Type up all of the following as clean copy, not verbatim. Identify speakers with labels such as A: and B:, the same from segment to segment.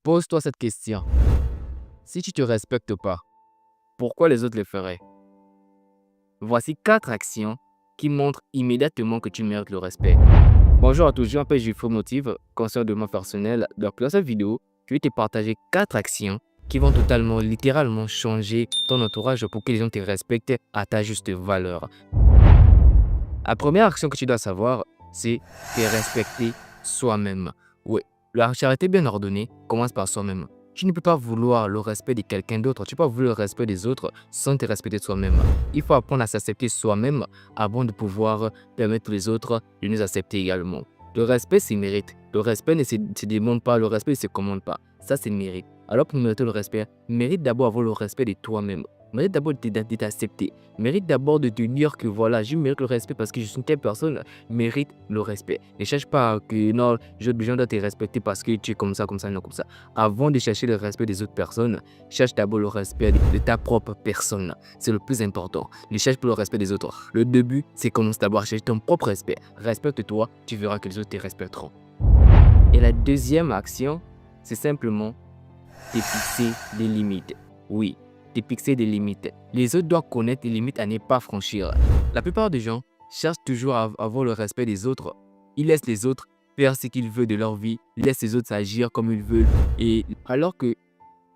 A: Pose-toi cette question. Si tu ne te respectes pas, pourquoi les autres le feraient? Voici 4 actions qui montrent immédiatement que tu mérites le respect. Bonjour à tous, je m'appelle Geoffrey Motive, conseiller de développement personnel. Donc dans cette vidéo, je vais te partager 4 actions qui vont totalement, littéralement changer ton entourage pour que les gens te respectent à ta juste valeur. La première action que tu dois savoir, c'est te respecter soi-même. Oui, la charité bien ordonnée commence par soi-même. Tu ne peux pas vouloir le respect de quelqu'un d'autre. Tu peux pas vouloir le respect des autres sans te respecter soi-même. Il faut apprendre à s'accepter soi-même avant de pouvoir permettre les autres de nous accepter également. Le respect, c'est mérite. Le respect ne se demande pas, le respect ne se commande pas. Ça, c'est mérite. Alors pour mériter le respect, mérite d'abord avoir le respect de toi-même. Mérite d'abord de t'accepter. Mérite d'abord de te dire que voilà, je mérite le respect parce que je suis une telle personne, mérite le respect. Ne cherche pas que non, j'ai besoin de te respecter parce que tu es comme ça, non, comme ça. Avant de chercher le respect des autres personnes, cherche d'abord le respect de ta propre personne. C'est le plus important. Ne cherche pas le respect des autres. Le début, c'est commence d'abord à chercher ton propre respect. Respecte-toi, tu verras que les autres te respecteront. Et la deuxième action, c'est simplement te fixer des limites. Oui, te fixer des limites. Les autres doivent connaître les limites à ne pas franchir. La plupart des gens cherchent toujours à avoir le respect des autres. Ils laissent les autres faire ce qu'ils veulent de leur vie. Ils laissent les autres agir comme ils veulent. Et alors que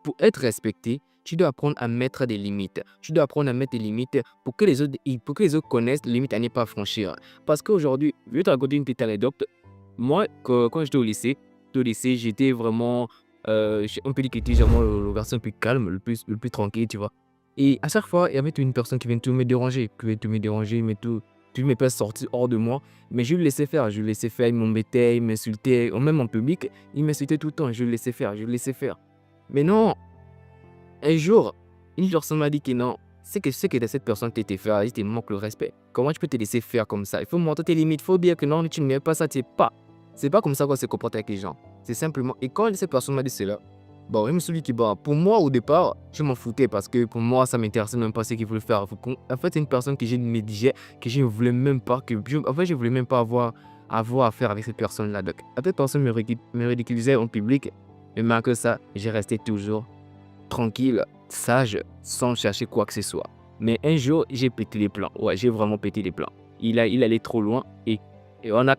A: pour être respecté, tu dois apprendre à mettre des limites. Tu dois apprendre à mettre des limites pour que les autres connaissent les limites à ne pas franchir. Parce qu'aujourd'hui, je vais te raconter une petite anecdote. Moi, quand j'étais au lycée, j'étais vraiment on peut dire qu'il était vraiment le garçon le plus calme, le plus tranquille, tu vois. Et à chaque fois, il y avait une personne qui vient tout me déranger, mais tout me fait sortir hors de moi. Mais je le laissais faire, il m'embêtait, il m'insultait, même en public, il m'insultait tout le temps, je le laissais faire. Mais non, un jour, une personne m'a dit que non, c'est que cette personne qui te fait, il te manque le respect. Comment tu peux te laisser faire comme ça? Il faut montrer tes limites, il faut dire que non, tu n'aimes pas ça, c'est pas comme ça qu'on se comporte avec les gens. C'est simplement, et quand cette personne m'a dit cela, bon, je me suis dit que bon, pour moi au départ, je m'en foutais parce que pour moi, ça m'intéressait même pas ce qu'il voulait faire. En fait, c'est une personne que je négligeais, que je ne voulais même pas, je voulais même pas avoir à faire avec cette personne-là. Donc, cette personne me ridiculisait en public, mais malgré ça, j'ai resté toujours tranquille, sage, sans chercher quoi que ce soit. Mais un jour, j'ai pété les plans. Ouais, j'ai vraiment pété les plans. Il allait trop loin et on n'a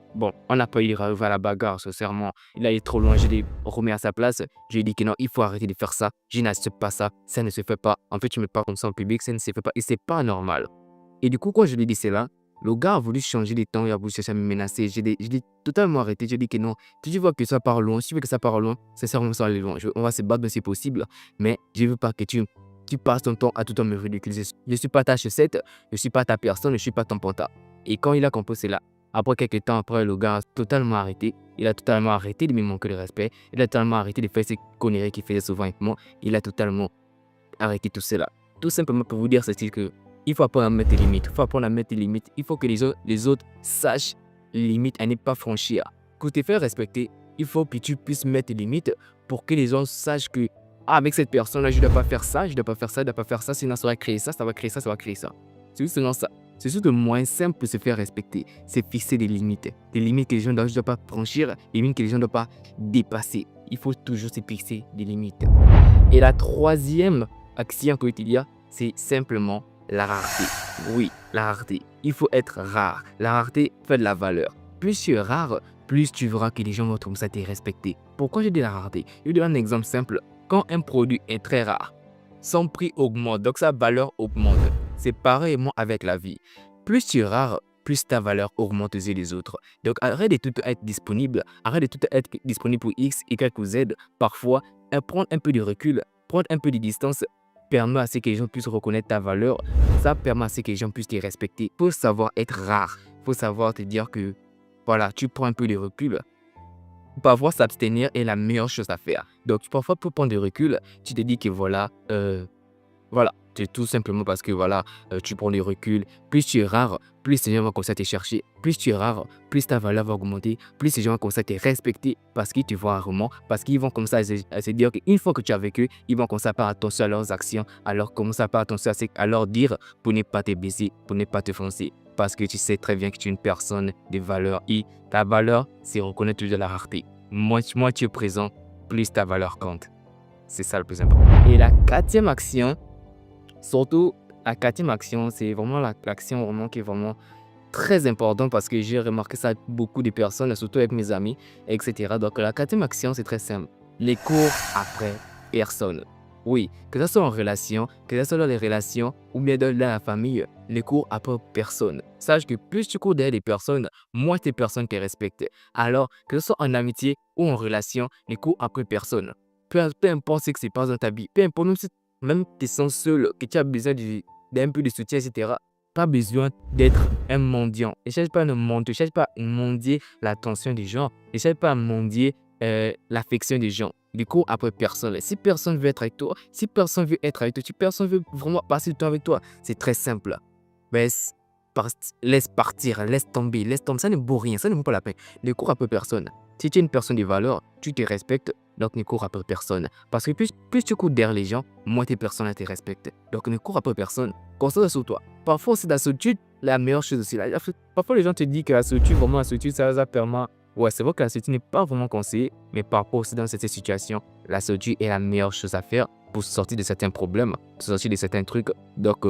A: pas eu à la bagarre, sincèrement. Il allait trop loin, je l'ai remis à sa place. Je lui ai dit que non, il faut arrêter de faire ça. Je n'accepte pas ça, ça ne se fait pas. En fait, tu me parles comme ça en public, ça ne se fait pas et c'est pas normal. Et du coup, quand je lui ai dit cela, le gars a voulu changer de temps, il a voulu chercher à me menacer. Je l'ai totalement arrêté. Je lui ai dit que non, si tu vois que ça part loin, si tu veux que ça part loin, sincèrement, ça va aller loin. On va se battre, mais c'est possible. Mais je ne veux pas que tu passes ton temps à tout le temps me ridiculiser. Je ne suis pas ta chaussette, je ne suis pas ta personne, je ne suis pas ton panta. Et quand il a compris cela, après quelques temps après, le gars a totalement arrêté. Il a totalement arrêté de me manquer de respect. Il a totalement arrêté de faire ces conneries qu'il faisait souvent avec moi. Il a totalement arrêté tout cela. Tout simplement pour vous dire, c'est que il faut apprendre à mettre des limites. Il faut apprendre à mettre des limites. Il faut que les autres sachent les limites à ne pas franchir. Pour te faire respecter, il faut que tu puisses mettre des limites pour que les gens sachent que avec cette personne-là, je ne dois pas faire ça, je ne dois pas faire ça, je ne dois pas faire ça, sinon ça va créer ça, ça va créer ça, ça va créer ça. C'est juste ça. C'est juste le moyen simple de se faire respecter. C'est fixer des limites. Des limites que les gens ne doivent pas franchir, des limites que les gens ne doivent pas dépasser. Il faut toujours se fixer des limites. Et la troisième action qu'il y a, c'est simplement la rareté. Oui, la rareté. Il faut être rare. La rareté fait de la valeur. Plus tu es rare, plus tu verras que les gens vont comme ça te respecter. Pourquoi je dis la rareté? Je donne un exemple simple. Quand un produit est très rare, son prix augmente, donc sa valeur augmente. C'est pareillement avec la vie. Plus tu es rare, plus ta valeur augmente aux yeux des autres. Donc arrête de tout être disponible. Arrête de tout être disponible pour X, Y ou Z. Parfois, prendre un peu de recul, prendre un peu de distance permet à ce que les gens puissent reconnaître ta valeur. Ça permet à ce que les gens puissent te respecter. Il faut savoir être rare. Il faut savoir te dire que voilà, tu prends un peu de recul. Parfois, s'abstenir est la meilleure chose à faire. Donc, parfois, pour prendre du recul, tu te dis que voilà, c'est tout simplement parce que voilà, tu prends du recul. Plus tu es rare, plus les gens vont commencer à te chercher. Plus tu es rare, plus ta valeur va augmenter. Plus les gens vont commencer à te respecter parce qu'ils te voient rarement. Parce qu'ils vont commencer à se dire qu'une fois que tu es avec eux, ils vont commencer à faire attention à leurs actions. Alors, commencer à faire attention à leur dire pour ne pas te blesser, pour ne pas te foncer. Parce que tu sais très bien que tu es une personne de valeur. Et ta valeur, c'est reconnaître toujours la rareté. Moi, tu es présent. plus ta valeur compte. C'est ça le plus important. Et la quatrième action, surtout la quatrième action, c'est vraiment l'action vraiment qui est vraiment très importante parce que j'ai remarqué ça avec beaucoup de personnes, surtout avec mes amis, etc. Donc la quatrième action, c'est très simple. Les cours après personne. Oui, que ce soit en relation, que ce soit dans les relations ou bien dans la famille, les cours après personne. Sache que plus tu cours derrière des personnes, moins tes personnes te respectent. Alors, que ce soit en amitié ou en relation, les cours après personne. Peu importe ce que c'est pas dans ta vie, peu importe même si tu te sens seul, que tu as besoin d'un peu de soutien, etc. Pas besoin d'être un mendiant. Ne cherche pas à mendier, ne cherche pas à mendier l'attention des gens, ne cherche pas à mendier l'affection des gens. Du coup, après personne. Si personne veut être avec toi, si personne veut être avec toi, si personne veut vraiment passer du temps avec toi, c'est très simple. Laisse partir, laisse tomber. Ça ne vaut rien, ça ne vaut pas la peine. Ne cours après personne. Si tu es une personne de valeur, tu te respectes, donc ne cours après personne. Parce que plus tu cours derrière les gens, moins tes personnes te respectent. Donc ne cours après personne. Concentre sur toi. Parfois, c'est la solitude, la meilleure chose aussi. Parfois, les gens te disent que la solitude, ça permet. Ouais, c'est vrai que la solitude n'est pas vraiment conseillée, mais parfois aussi dans cette situation, la solitude est la meilleure chose à faire pour sortir de certains problèmes, pour sortir de certains trucs. Donc,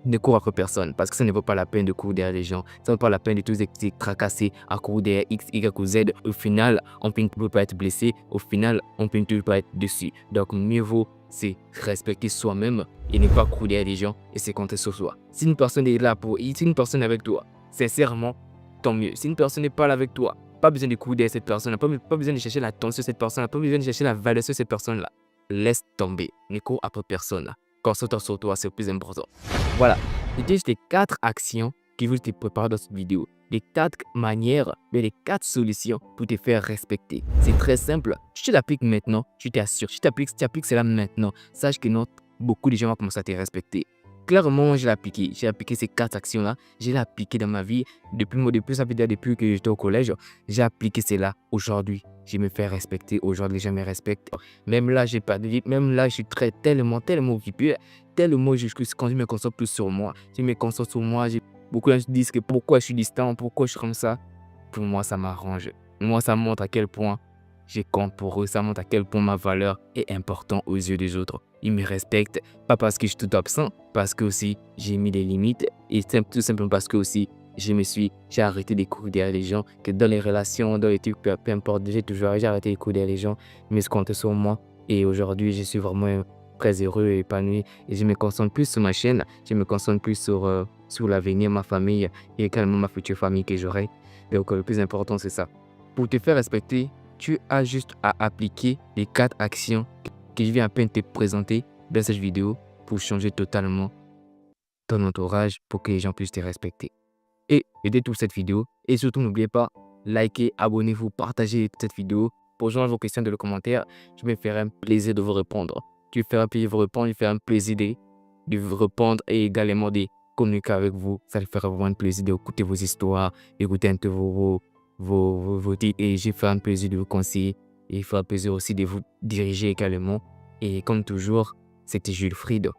A: ne cours après personne parce que ça ne vaut pas la peine de courir derrière les gens. Ça ne vaut pas la peine de tous être tracassés à courir derrière X, Y ou Z. Au final, on ne peut pas être blessé. Au final, on ne peut pas être dessus. Donc, mieux vaut c'est respecter soi-même et ne pas courir derrière les gens et se compter sur soi. Si une personne est là si une personne est avec toi, sincèrement, tant mieux. Si une personne n'est pas là avec toi, pas besoin de courir derrière cette personne, pas besoin de chercher l'attention de cette personne, pas besoin de chercher la valeur de cette personne-là. Laisse tomber. Ne cours après personne. Concentre sur toi, c'est le plus important. Voilà, c'était juste les 4 actions que je te prépare dans cette vidéo. Les 4 manières, mais les 4 solutions pour te faire respecter. C'est très simple. Si tu l'appliques maintenant, tu t'assures. Si tu appliques cela maintenant, sache que beaucoup de gens vont commencer à te respecter. Clairement, je l'ai appliqué. J'ai appliqué ces 4 actions-là. Je l'ai appliqué dans ma vie. Depuis que j'étais au collège, j'ai appliqué cela. Aujourd'hui, je me fais respecter. Aujourd'hui, les gens me respectent. Même là, j'ai pas de vie. Même là, je suis tellement occupé. Tellement, quand je me concentre plus sur moi. Je me concentre sur moi. Beaucoup de gens disent que pourquoi je suis distant, pourquoi je suis comme ça. Pour moi, ça m'arrange. Moi, ça montre à quel point je compte pour eux. Ça montre à quel point ma valeur est importante aux yeux des autres. Ils me respectent, pas parce que je suis tout absent, parce que aussi j'ai mis des limites et tout simplement parce que aussi j'ai arrêté de courir derrière les gens, que dans les relations, dans les trucs, peu importe, j'ai arrêté de courir derrière les gens, mais je compte sur moi et aujourd'hui je suis vraiment très heureux et épanoui et je me concentre plus sur ma chaîne, je me concentre plus sur l'avenir, ma famille et également ma future famille que j'aurai. Donc le plus important c'est ça. Pour te faire respecter, tu as juste à appliquer les 4 actions que je viens à peine te présenter dans cette vidéo pour changer totalement ton entourage pour que les gens puissent te respecter. Et aidez toute cette vidéo et surtout n'oubliez pas, likez, abonnez-vous, partagez cette vidéo, posez vos questions dans les commentaires, je me ferai un plaisir de vous répondre. Je me ferai un plaisir de vous répondre, je me ferai un plaisir de vous répondre et également de communiquer avec vous. Ça me fera vraiment un plaisir d'écouter vos histoires, d'écouter un peu vos titres et je ferai un plaisir de vous conseiller. Et il fera plaisir aussi de vous diriger également. Et comme toujours, c'était Jules Fried.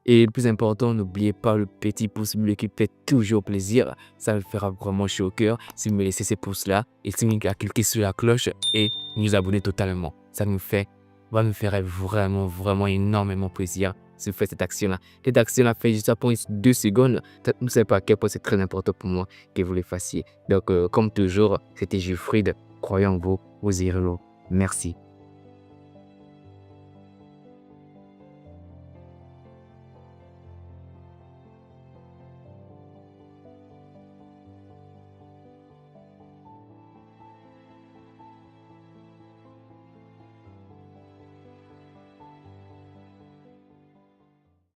A: Et le plus important, n'oubliez pas le petit pouce bleu qui fait toujours plaisir. Ça me fera vraiment chaud au cœur si vous me laissez ces pouces-là. Et si vous cliquez sur la cloche et vous abonnez totalement. Ça me ferait vraiment énormément plaisir si vous faites cette action-là. Cette action-là fait juste après 2 secondes. Vous ne savez pas à quel point c'est très important pour moi que vous le fassiez. Donc, comme toujours, c'était Jules Fried. Croyez en vous, vous irez loin. Merci.